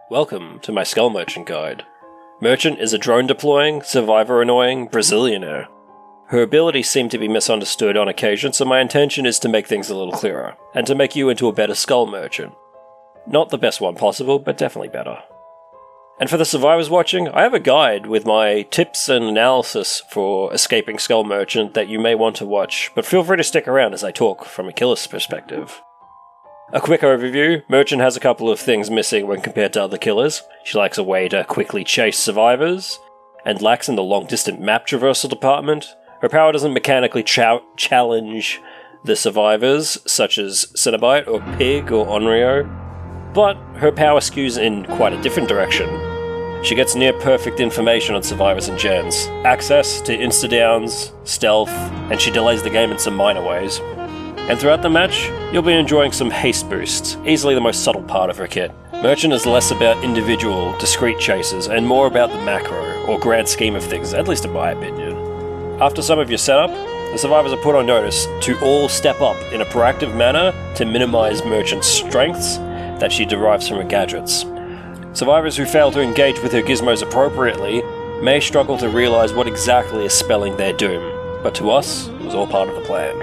Welcome to my Skull Merchant guide. Merchant is a drone-deploying, survivor-annoying Brazilianaire. Her abilities seem to be misunderstood on occasion, so my intention is to make things a little clearer, and to make you into a better Skull Merchant. Not the best one possible, but definitely better. And for the survivors watching, I have a guide with my tips and analysis for escaping Skull Merchant that you may want to watch, but feel free to stick around as I talk from a killer's perspective. A quick overview, Merchant has a couple of things missing when compared to other killers. She lacks a way to quickly chase survivors, and lacks in the long-distance map traversal department. Her power doesn't mechanically challenge the survivors, such as Cenobite or Pig or Onryo, but her power skews in quite a different direction. She gets near-perfect information on survivors and gens, access to insta-downs, stealth, and she delays the game in some minor ways. And throughout the match, you'll be enjoying some haste boosts, easily the most subtle part of her kit. Merchant is less about individual, discrete chases, and more about the macro, or grand scheme of things, at least in my opinion. After some of your setup, the survivors are put on notice to all step up in a proactive manner to minimize Merchant's strengths that she derives from her gadgets. Survivors who fail to engage with her gizmos appropriately may struggle to realize what exactly is spelling their doom, but to us, it was all part of the plan.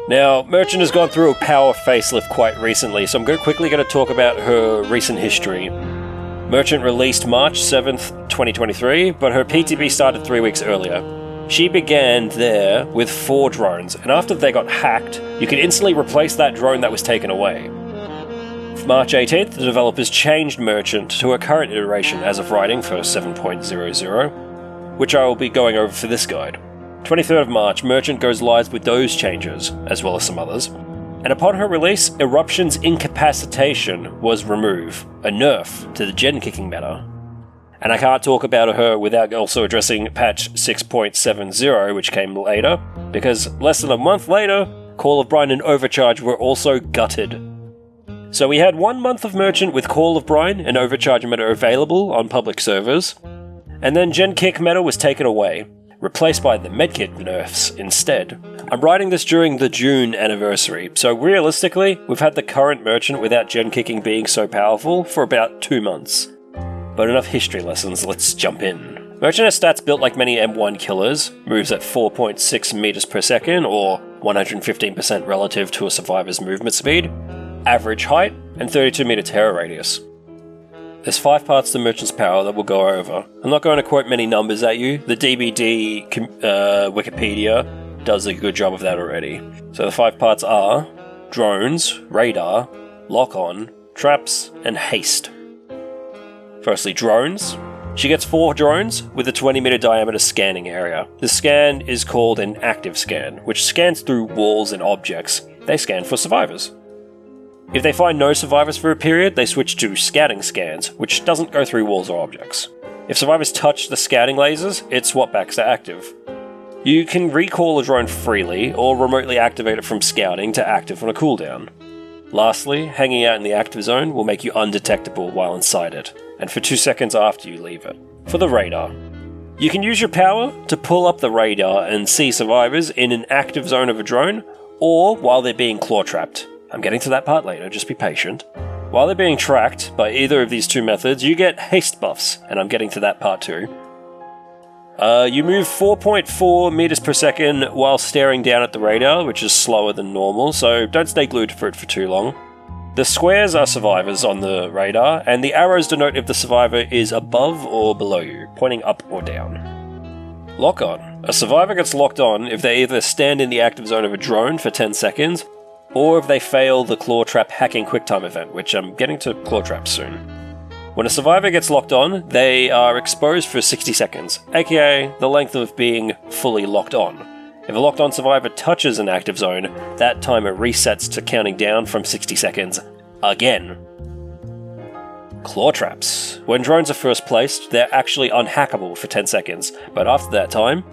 Now, Merchant has gone through a power facelift quite recently, so I'm quickly going to talk about her recent history. Merchant released March 7th, 2023, but her PTB started 3 weeks earlier. She began there with 4 drones, and after they got hacked, you could instantly replace that drone that was taken away. March 18th, the developers changed Merchant to her current iteration as of writing for 7.00, which I will be going over for this guide. 23rd of March, Merchant goes live with those changes, as well as some others, and upon her release, Eruption's incapacitation was removed, a nerf to the gen kicking meta. And I can't talk about her without also addressing patch 6.70, which came later, because less than a month later, Call of Brine and Overcharge were also gutted. So we had 1 month of Merchant with Call of Brine and Overcharge meta available on public servers, and then gen kick meta was taken away, replaced by the medkit nerfs instead. I'm writing this during the June anniversary, so realistically, we've had the current Merchant without gen kicking being so powerful for about 2 months. But enough history lessons, let's jump in. Merchant has stats built like many M1 killers, moves at 4.6 meters per second, or 115% relative to a survivor's movement speed, average height, and 32 meter terror radius. There's 5 parts to Merchant's power that we'll go over. I'm not going to quote many numbers at you. The DBD Wikipedia does a good job of that already. So the 5 parts are drones, radar, lock-on, traps, and haste. Firstly, drones. She gets 4 drones with a 20 meter diameter scanning area. The scan is called an active scan, which scans through walls and objects. They scan for survivors. If they find no survivors for a period, they switch to scanning scans, which doesn't go through walls or objects. If survivors touch the scanning lasers, it swap backs to active. You can recall a drone freely, or remotely activate it from scouting to active on a cooldown. Lastly, hanging out in the active zone will make you undetectable while inside it, and for 2 seconds after you leave it. For the radar, you can use your power to pull up the radar and see survivors in an active zone of a drone, or while they're being claw-trapped. I'm getting to that part later, just be patient. While they're being tracked by either of these 2 methods, you get haste buffs, and I'm getting to that part too. You move 4.4 meters per second while staring down at the radar, which is slower than normal, so don't stay glued for it for too long. The squares are survivors on the radar, and the arrows denote if the survivor is above or below you, pointing up or down. Lock on. A survivor gets locked on if they either stand in the active zone of a drone for 10 seconds, or if they fail the claw trap hacking quicktime event, which I'm getting to claw traps soon. When a survivor gets locked on, they are exposed for 60 seconds, aka the length of being fully locked on. If a locked on survivor touches an active zone, that timer resets to counting down from 60 seconds again. Claw traps. When drones are first placed, they're actually unhackable for 10 seconds, but after that time,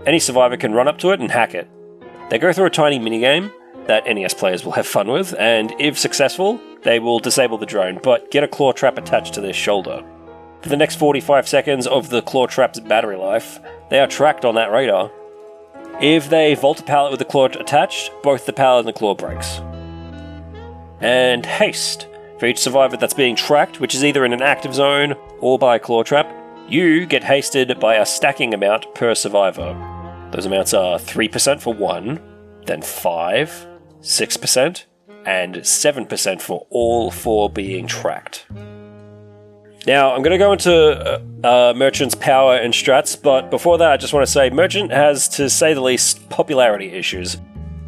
any survivor can run up to it and hack it. They go through a tiny minigame that NES players will have fun with, and if successful, they will disable the drone, but get a claw trap attached to their shoulder. For the next 45 seconds of the claw trap's battery life, they are tracked on that radar. If they vault a pallet with the claw attached, both the pallet and the claw breaks. And haste. For each survivor that's being tracked, which is either in an active zone or by a claw trap, you get hasted by a stacking amount per survivor. Those amounts are 3% for one, then 5, 6%, and 7% for all 4 being tracked. Now, I'm going to go into Merchant's power and strats, but before that I just want to say Merchant has, to say the least, popularity issues.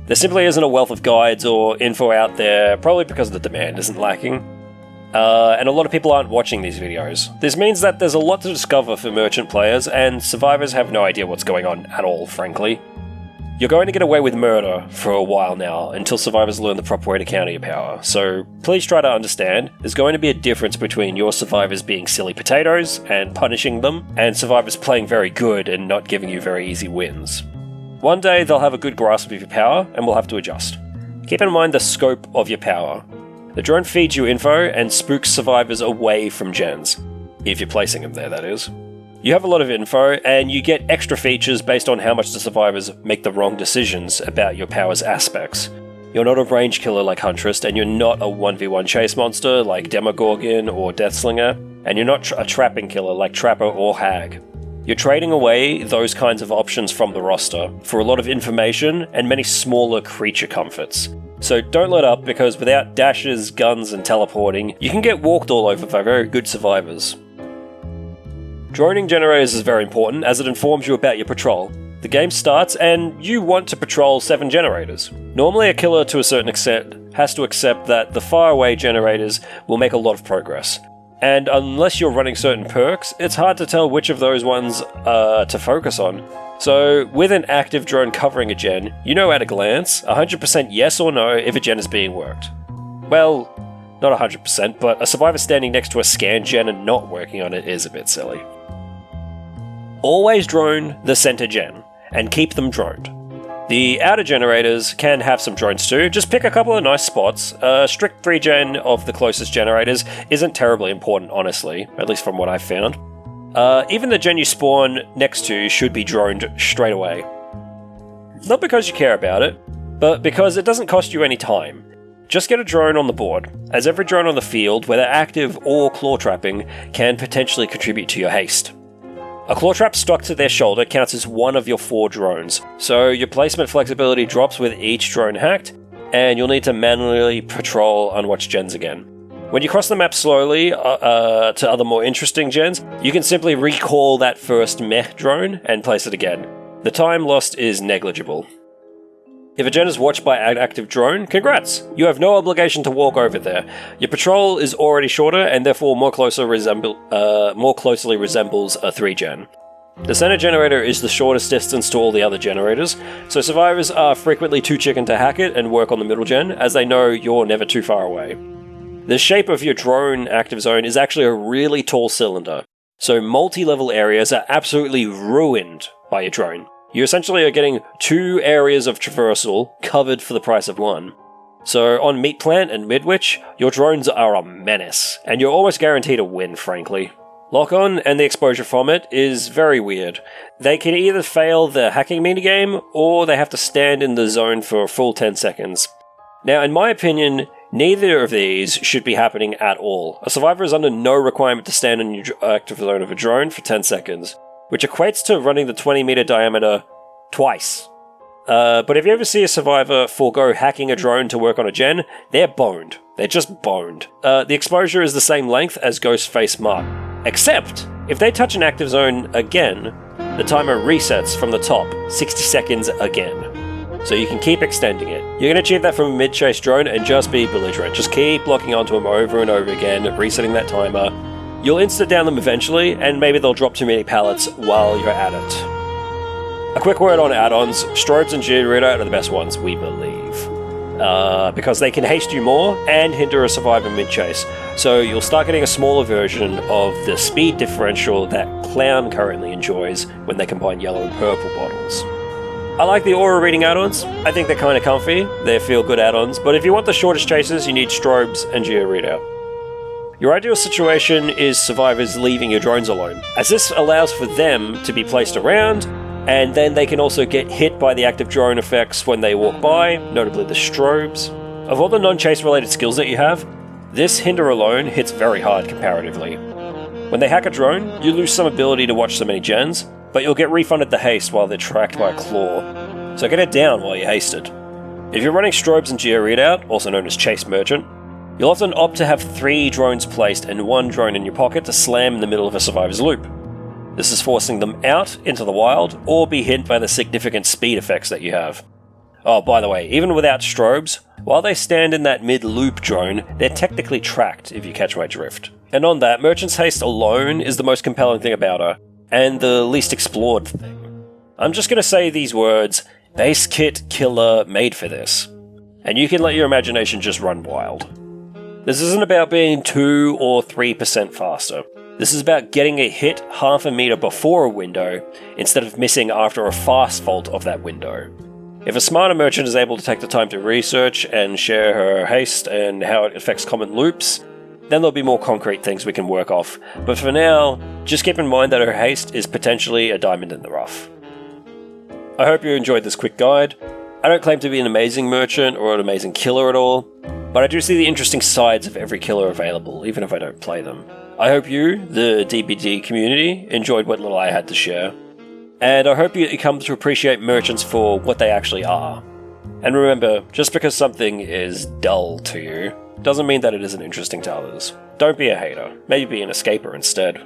There simply isn't a wealth of guides or info out there, probably because the demand isn't lacking. And a lot of people aren't watching these videos. This means that there's a lot to discover for Merchant players, and survivors have no idea what's going on at all, frankly. You're going to get away with murder for a while now, until survivors learn the proper way to counter your power, so please try to understand there's going to be a difference between your survivors being silly potatoes and punishing them, and survivors playing very good and not giving you very easy wins. One day they'll have a good grasp of your power, and we'll have to adjust. Keep in mind the scope of your power. The drone feeds you info and spooks survivors away from gens. If you're placing them there, that is. You have a lot of info, and you get extra features based on how much the survivors make the wrong decisions about your power's aspects. You're not a range killer like Huntress, and you're not a 1v1 chase monster like Demogorgon or Deathslinger, and you're not a trapping killer like Trapper or Hag. You're trading away those kinds of options from the roster for a lot of information and many smaller creature comforts. So don't let up, because without dashes, guns, and teleporting, you can get walked all over by very good survivors. Droning generators is very important, as it informs you about your patrol. The game starts and you want to patrol 7 generators. Normally a killer, to a certain extent, has to accept that the faraway generators will make a lot of progress. And unless you're running certain perks, it's hard to tell which of those ones to focus on. So with an active drone covering a gen, you know at a glance, 100% yes or no if a gen is being worked. Well, not 100%, but a survivor standing next to a scanned gen and not working on it is a bit silly. Always drone the center gen, and keep them droned. The outer generators can have some drones too, just pick a couple of nice spots. Strict 3-gen of the closest generators isn't terribly important, honestly, at least from what I've found. Even the gen you spawn next to should be droned straight away. Not because you care about it, but because it doesn't cost you any time. Just get a drone on the board, as every drone on the field, whether active or claw trapping, can potentially contribute to your haste. A claw trap stuck to their shoulder counts as one of your 4 drones, so your placement flexibility drops with each drone hacked, and you'll need to manually patrol unwatched gens again. When you cross the map slowly to other more interesting gens, you can simply recall that first mech drone and place it again. The time lost is negligible. If a gen is watched by an active drone, congrats! You have no obligation to walk over there. Your patrol is already shorter and therefore more closely resembles a 3-gen. The center generator is the shortest distance to all the other generators, so survivors are frequently too chicken to hack it and work on the middle gen, as they know you're never too far away. The shape of your drone active zone is actually a really tall cylinder, so multi-level areas are absolutely ruined by your drone. You essentially are getting 2 areas of traversal covered for the price of 1. So on Meat Plant and Midwich, your drones are a menace, and you're almost guaranteed a win, frankly. Lock-on and the exposure from it is very weird. They can either fail the hacking minigame, or they have to stand in the zone for a full 10 seconds. Now, in my opinion, neither of these should be happening at all. A survivor is under no requirement to stand in your active zone of a drone for 10 seconds. Which equates to running the 20-meter diameter twice. But if you ever see a survivor forego hacking a drone to work on a gen, they're boned. They're just boned. The exposure is the same length as Ghostface Mark. Except, if they touch an active zone again, the timer resets from the top, 60 seconds again. So you can keep extending it. You can achieve that from a mid-chase drone and just be belligerent. Just keep locking onto them over and over again, resetting that timer. You'll insta-down them eventually, and maybe they'll drop too many pallets while you're at it. A quick word on add-ons. Strobes and Georeader are the best ones, we believe. Because they can haste you more and hinder a survivor mid-chase. So you'll start getting a smaller version of the speed differential that Clown currently enjoys when they combine yellow and purple bottles. I like the aura reading add-ons. I think they're kind of comfy. They're feel-good add-ons, but if you want the shortest chases, you need Strobes and Georeader. Your ideal situation is survivors leaving your drones alone, as this allows for them to be placed around, and then they can also get hit by the active drone effects when they walk by, notably the strobes. Of all the non-chase related skills that you have, This hinder alone hits very hard comparatively. When they hack a drone, you lose some ability to watch so many gens, but you'll get refunded the haste while they're tracked by a claw, so get it down while you're hasted. If you're running strobes and geo readout, also known as Chase Merchant, you'll often opt to have 3 drones placed and 1 drone in your pocket to slam in the middle of a survivor's loop. This is forcing them out into the wild, or be hit by the significant speed effects that you have. Oh, by the way, even without strobes, while they stand in that mid-loop drone, they're technically tracked, if you catch my drift. And on that, Merchant's haste alone is the most compelling thing about her, and the least explored thing. I'm just gonna say these words, base kit killer made for this. And you can let your imagination just run wild. This isn't about being 2 or 3% faster. This is about getting a hit half a meter before a window, instead of missing after a fast fault of that window. If a smarter merchant is able to take the time to research and share her haste and how it affects common loops, then there'll be more concrete things we can work off. But for now, just keep in mind that her haste is potentially a diamond in the rough. I hope you enjoyed this quick guide. I don't claim to be an amazing merchant or an amazing killer at all, but I do see the interesting sides of every killer available, even if I don't play them. I hope you, the DBD community, enjoyed what little I had to share. And I hope you come to appreciate merchants for what they actually are. And remember, just because something is dull to you, doesn't mean that it isn't interesting to others. Don't be a hater, maybe be an escaper instead.